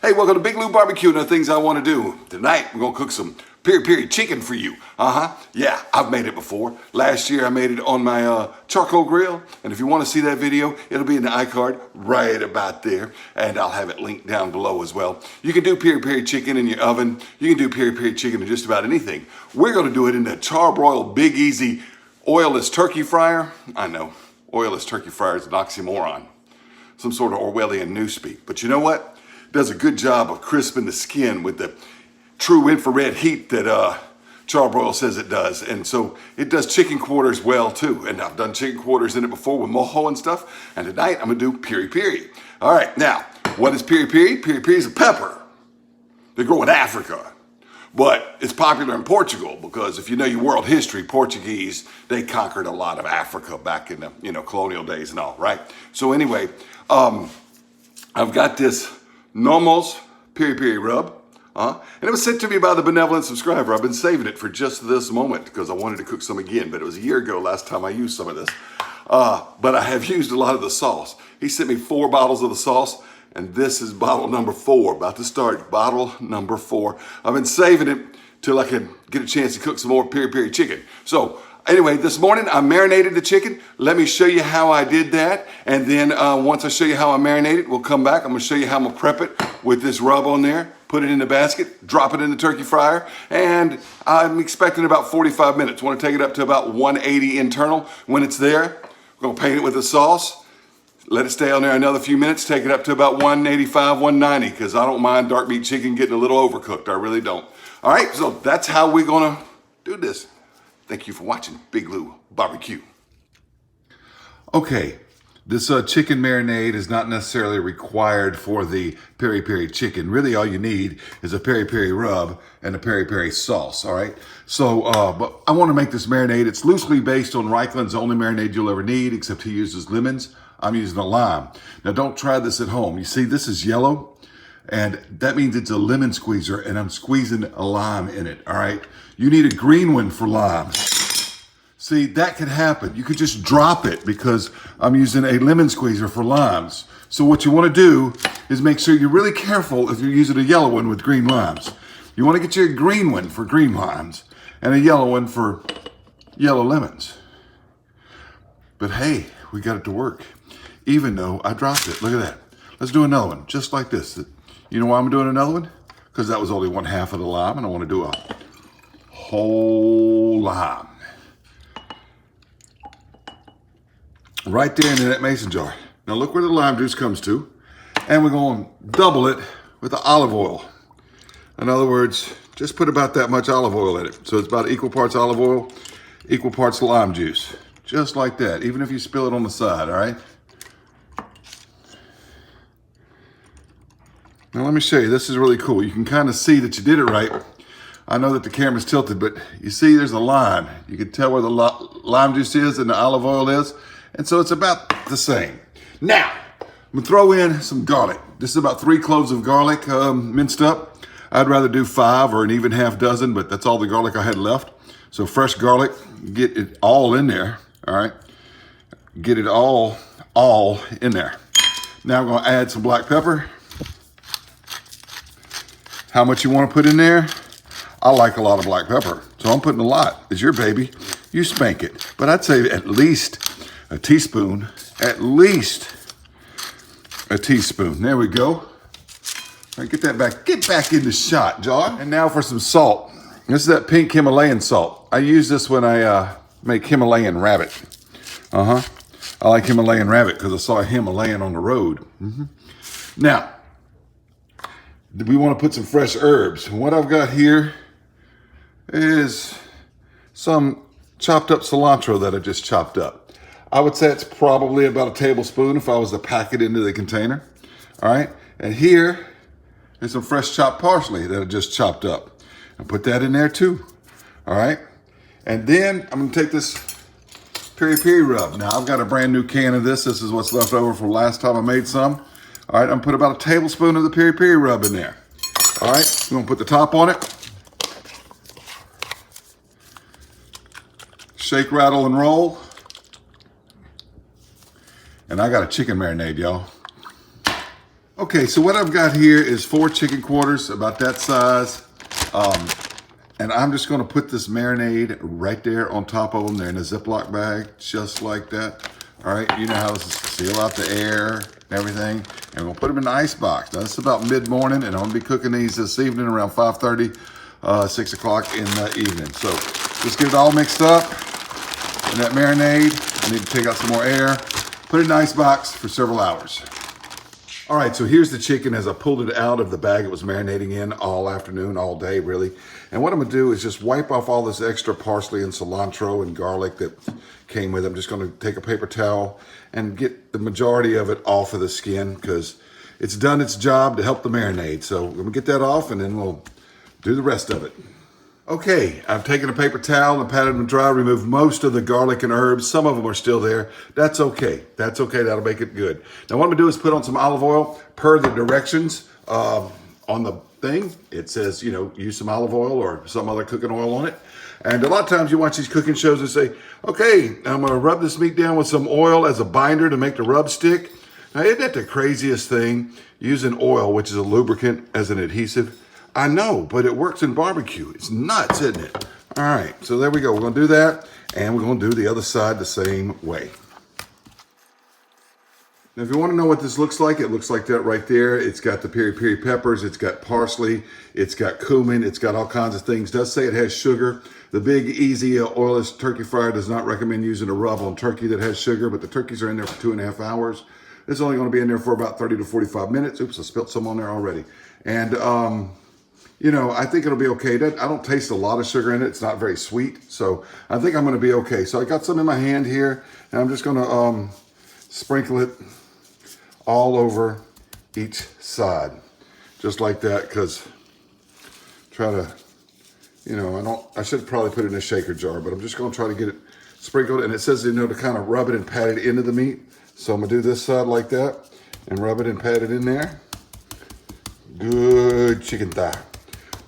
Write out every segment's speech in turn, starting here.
Hey, welcome to Big Lou Barbecue and the things I want to do. Tonight, we're going to cook some Peri Peri chicken for you. Yeah, I've made it before. Last year, I made it on my charcoal grill. And if you want to see that video, it'll be in the iCard right about there. And I'll have it linked down below as well. You can do Peri Peri chicken in your oven. You can do Peri Peri chicken in just about anything. We're going to do it in the Char-Broil Big Easy Oilless turkey fryer. I know, oilless turkey fryer is an oxymoron. Some sort of Orwellian newspeak. But you know what? Does a good job of crisping the skin with the true infrared heat that Char-Broil says it does. And so it does chicken quarters well too. And I've done chicken quarters in it before with mojo and stuff. And tonight I'm gonna do Peri Peri. All right, now, what is Peri Peri? Peri Peri is a pepper. They grow in Africa. But it's popular in Portugal because if you know your world history, Portuguese, they conquered a lot of Africa back in the colonial days and all, right? So anyway, I've got this Nomu's Peri Peri rub, and it was sent to me by the benevolent subscriber. I've been saving it for just this moment because I wanted to cook some again, but it was a year ago last time I used some of this. But I have used a lot of the sauce. He sent me 4 bottles of the sauce, and this is bottle number 4, about to start, bottle number 4. I've been saving it till I can get a chance to cook some more Peri Peri chicken. So anyway, this morning I marinated the chicken. Let me show you how I did that. And then once I show you how I marinated, we'll come back. I'm gonna show you how I'm gonna prep it with this rub on there, put it in the basket, drop it in the turkey fryer, and I'm expecting about 45 minutes. Wanna take it up to about 180 internal. When it's there, we're gonna paint it with the sauce, let it stay on there another few minutes, take it up to about 185, 190, because I don't mind dark meat chicken getting a little overcooked, I really don't. All right, so that's how we're gonna do this. Thank you for watching Big Lou Barbecue. Okay, this chicken marinade is not necessarily required for the Peri Peri chicken. Really all you need is a Peri Peri rub and a Peri Peri sauce, all right? So, but I wanna make this marinade. It's loosely based on Reichland's, the only marinade you'll ever need, except he uses lemons. I'm using a lime. Now don't try this at home. You see, this is yellow, and that means it's a lemon squeezer, and I'm squeezing a lime in it, all right? You need a green one for limes. See, that could happen. You could just drop it because I'm using a lemon squeezer for limes. So what you want to do is make sure you're really careful if you're using a yellow one with green limes. You want to get you a green one for green limes and a yellow one for yellow lemons. But hey, we got it to work, even though I dropped it. Look at that. Let's do another one, just like this. You know why I'm doing another one? Because that was only 1/2 of the lime, and I want to do a whole lime. Right there into that mason jar. Now look where the lime juice comes to, and we're going to double it with the olive oil. In other words, just put about that much olive oil in it. So it's about equal parts olive oil, equal parts lime juice. Just like that, even if you spill it on the side, all right? Now let me show you, this is really cool. You can kind of see that you did it right. I know that the camera's tilted, but you see there's a line. You can tell where the lime juice is and the olive oil is. And so it's about the same. Now, I'm gonna throw in some garlic. This is about 3 cloves of garlic minced up. I'd rather do 5 or an even half dozen, but that's all the garlic I had left. So fresh garlic, get it all in there, all right? Get it all in there. Now I'm gonna add some black pepper. How much you wanna put in there? I like a lot of black pepper, so I'm putting a lot. It's your baby, you spank it. But I'd say at least a teaspoon, at least a teaspoon. There we go. All right, get back in the shot, John. And now for some salt. This is that pink Himalayan salt. I use this when I make Himalayan rabbit. I like Himalayan rabbit because I saw a Himalayan on the road. Now, we want to put some fresh herbs. And what I've got here is some chopped up cilantro that I just chopped up. I would say it's probably about a tablespoon if I was to pack it into the container. All right, and here is some fresh chopped parsley that I just chopped up. I'll put that in there too. All right, and then I'm gonna take this Peri Peri rub. Now I've got a brand new can of this. This is what's left over from last time I made some. All right, I'm gonna put about a tablespoon of the Peri Peri rub in there. All right, I'm gonna put the top on it. Shake, rattle, and roll. And I got a chicken marinade, y'all. Okay, so what I've got here is 4 chicken quarters, about that size. And I'm just gonna put this marinade right there on top of them. They're in a Ziploc bag, just like that. All right, you know how this is, seal out the air and everything. And we'll put them in the ice box. Now, it's about mid-morning, and I'm gonna be cooking these this evening around 5:30, 6 o'clock in the evening. So just get it all mixed up in that marinade. I need to take out some more air. Put it in the ice box for several hours. All right, so here's the chicken as I pulled it out of the bag it was marinating in all afternoon, all day, really. And what I'm gonna do is just wipe off all this extra parsley and cilantro and garlic that came with it. I'm just gonna take a paper towel and get the majority of it off of the skin because it's done its job to help the marinade. So I'm gonna get that off and then we'll do the rest of it. Okay, I've taken a paper towel and patted them dry, removed most of the garlic and herbs. Some of them are still there. That's okay. That's okay. That'll make it good. Now, what I'm gonna do is put on some olive oil per the directions on the thing. It says, you know, use some olive oil or some other cooking oil on it. And a lot of times you watch these cooking shows and say, okay, I'm gonna rub this meat down with some oil as a binder to make the rub stick. Now, isn't that the craziest thing? Using oil, which is a lubricant, as an adhesive. I know, but it works in barbecue. It's nuts, isn't it? All right, so there we go. We're gonna do that, and we're gonna do the other side the same way. Now, if you wanna know what this looks like, it looks like that right there. It's got the peri peri peppers, it's got parsley, it's got cumin, it's got all kinds of things. It does say it has sugar. The Big Easy Oilless turkey fryer does not recommend using a rub on turkey that has sugar, but the turkeys are in there for 2.5 hours. It's only gonna be in there for about 30 to 45 minutes. Oops, I spilled some on there already. And, you know, I think it'll be okay. I don't taste a lot of sugar in it. It's not very sweet. So I think I'm gonna be okay. So I got some in my hand here, and I'm just gonna sprinkle it all over each side. Just like that, because try to, you know, I should probably put it in a shaker jar, but I'm just gonna try to get it sprinkled. And it says, you know, to kind of rub it and pat it into the meat. So I'm gonna do this side like that and rub it and pat it in there. Good chicken thigh.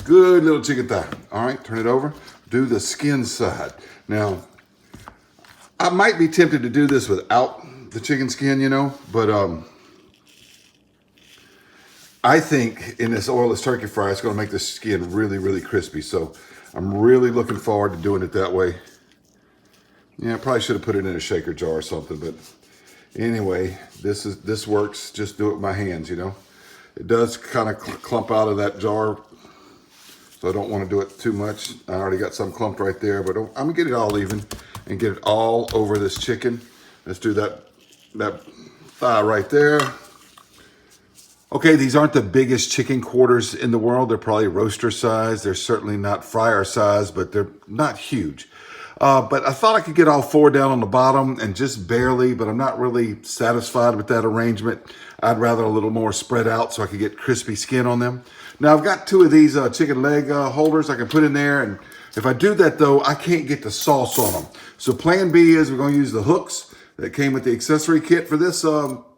Good little chicken thigh. All right, turn it over. Do the skin side. Now, I might be tempted to do this without the chicken skin, you know, but I think in this oilless turkey fry, it's gonna make the skin really, really crispy. So I'm really looking forward to doing it that way. Yeah, I probably should have put it in a shaker jar or something, but anyway, this works. Just do it with my hands, you know. It does kind of clump out of that jar, so I don't want to do it too much. I already got some clumped right there, but I'm gonna get it all even and get it all over this chicken. Let's do that thigh right there. Okay, these aren't the biggest chicken quarters in the world. They're probably roaster size. They're certainly not fryer size, but they're not huge. But I thought I could get all 4 down on the bottom and just barely, but I'm not really satisfied with that arrangement. I'd rather a little more spread out so I could get crispy skin on them. Now I've got 2 of these chicken leg holders I can put in there, and if I do that though, I can't get the sauce on them. So plan B is we're gonna use the hooks that came with the accessory kit for this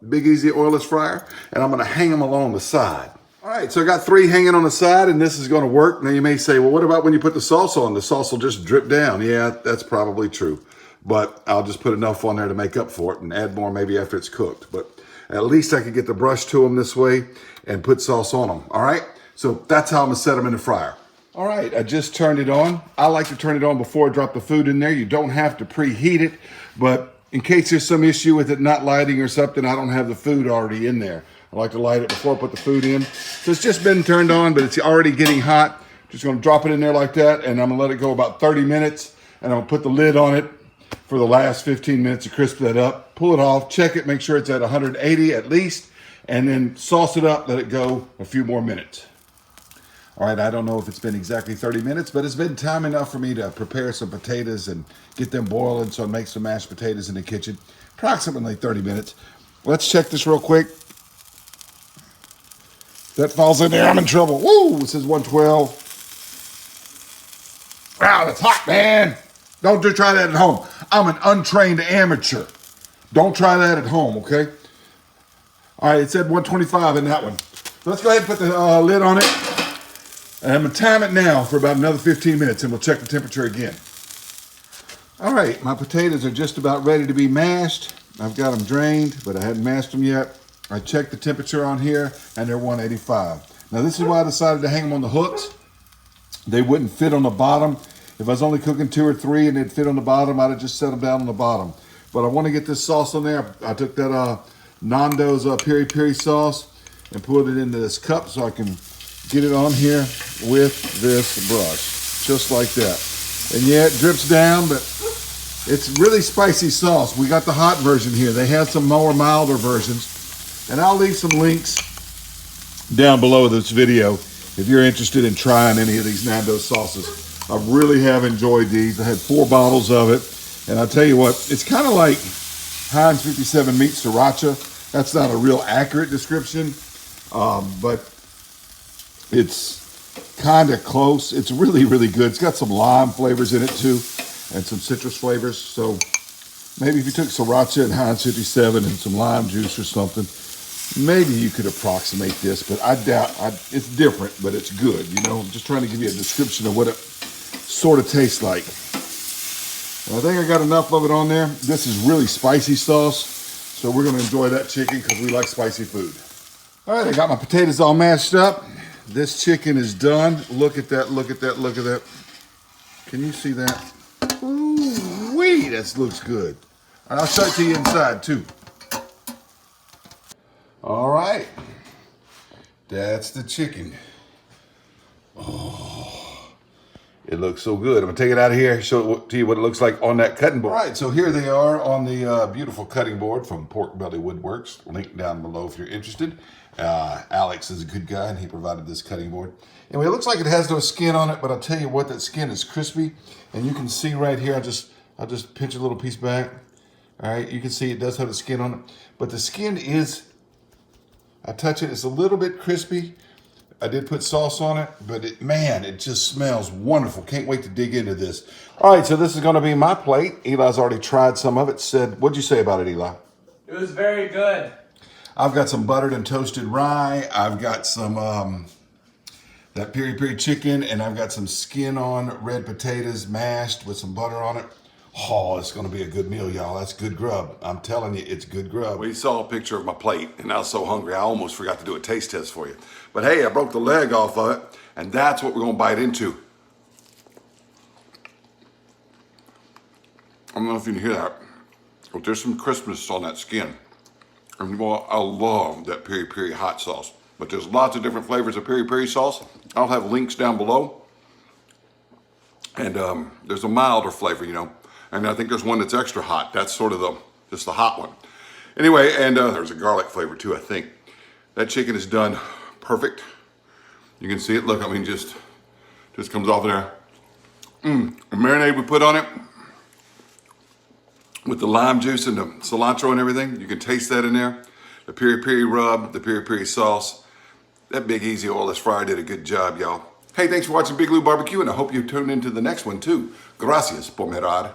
Big Easy Oilless fryer, and I'm gonna hang them along the side. All right, so I got 3 hanging on the side, and this is gonna work. Now you may say, well, what about when you put the sauce on? The sauce will just drip down. Yeah, that's probably true. But I'll just put enough on there to make up for it and add more maybe after it's cooked. But at least I could get the brush to them this way and put sauce on them, all right? So that's how I'm gonna set them in the fryer. All right, I just turned it on. I like to turn it on before I drop the food in there. You don't have to preheat it, but in case there's some issue with it not lighting or something, I don't have the food already in there. I like to light it before I put the food in. So it's just been turned on, but it's already getting hot. Just gonna drop it in there like that, and I'm gonna let it go about 30 minutes, and I'm gonna put the lid on it for the last 15 minutes to crisp that up. Pull it off, check it, make sure it's at 180 at least, and then sauce it up, let it go a few more minutes. All right, I don't know if it's been exactly 30 minutes, but it's been time enough for me to prepare some potatoes and get them boiling, so I make some mashed potatoes in the kitchen. Approximately 30 minutes. Let's check this real quick. If that falls in there, I'm in trouble. Woo, it says 112. Wow, that's hot, man. Don't just try that at home. I'm an untrained amateur. Don't try that at home, okay? All right, it said 125 in that one. So let's go ahead and put the lid on it. And I'm gonna time it now for about another 15 minutes, and we'll check the temperature again. All right, my potatoes are just about ready to be mashed. I've got them drained, but I hadn't mashed them yet. I checked the temperature on here, and they're 185. Now this is why I decided to hang them on the hooks. They wouldn't fit on the bottom. If I was only cooking 2 or 3 and they'd fit on the bottom, I'd have just set them down on the bottom. But I want to get this sauce on there. I took that Nando's Peri Peri sauce and put it into this cup so I can get it on here with this brush, just like that. And yeah, it drips down, but it's really spicy sauce. We got the hot version here. They have some more milder versions. And I'll leave some links down below this video if you're interested in trying any of these Nando sauces. I really have enjoyed these. I had 4 bottles of it. And I'll tell you what, it's kind of like Heinz 57 meets sriracha. That's not a real accurate description, but it's kind of close. It's really, really good. It's got some lime flavors in it too, and some citrus flavors. So maybe if you took sriracha and Heinz 57 and some lime juice or something, maybe you could approximate this, but I doubt. It's different, but it's good. You know, I'm just trying to give you a description of what it sort of tastes like. I think I got enough of it on there. This is really spicy sauce, so we're gonna enjoy that chicken because we like spicy food. All right, I got my potatoes all mashed up. This chicken is done. Look at that, look at that, look at that. Can you see that? Ooh-wee, that looks good. All right, I'll show it to you inside too. All right, that's the chicken. Oh. It looks so good. I'm gonna take it out of here, show it to you what it looks like on that cutting board. All right, so here they are on the beautiful cutting board from Pork Belly Woodworks. Link down below if you're interested. Alex is a good guy and he provided this cutting board. Anyway, it looks like it has no skin on it, but I'll tell you what, that skin is crispy. And you can see right here, I'll just pinch a little piece back. All right, you can see it does have the skin on it, but the skin is, I touch it, it's a little bit crispy. I did put sauce on it, but man, it just smells wonderful. Can't wait to dig into this. All right, so this is gonna be my plate. Eli's already tried some of it. Said, what'd you say about it, Eli? It was very good. I've got some buttered and toasted rye. I've got some, that peri peri chicken, and I've got some skin on red potatoes mashed with some butter on it. Oh, it's gonna be a good meal, y'all. That's good grub. I'm telling you, it's good grub. We saw a picture of my plate, and I was so hungry, I almost forgot to do a taste test for you. But hey, I broke the leg off of it, and that's what we're gonna bite into. I don't know if you can hear that, but there's some crispness on that skin. And well, I love that peri peri hot sauce. But there's lots of different flavors of peri peri sauce. I'll have links down below. And there's a milder flavor, you know. And I think there's one that's extra hot. That's sort of just the hot one. Anyway, and there's a garlic flavor too, I think. That chicken is done perfect. You can see it, look, I mean, just comes off there. The marinade we put on it, with the lime juice and the cilantro and everything, you can taste that in there. The peri peri rub, the peri peri sauce. That Big Easy Oilless Fryer did a good job, y'all. Hey, thanks for watching Big Lou Barbecue, and I hope you tune into the next one too. Gracias por mirar.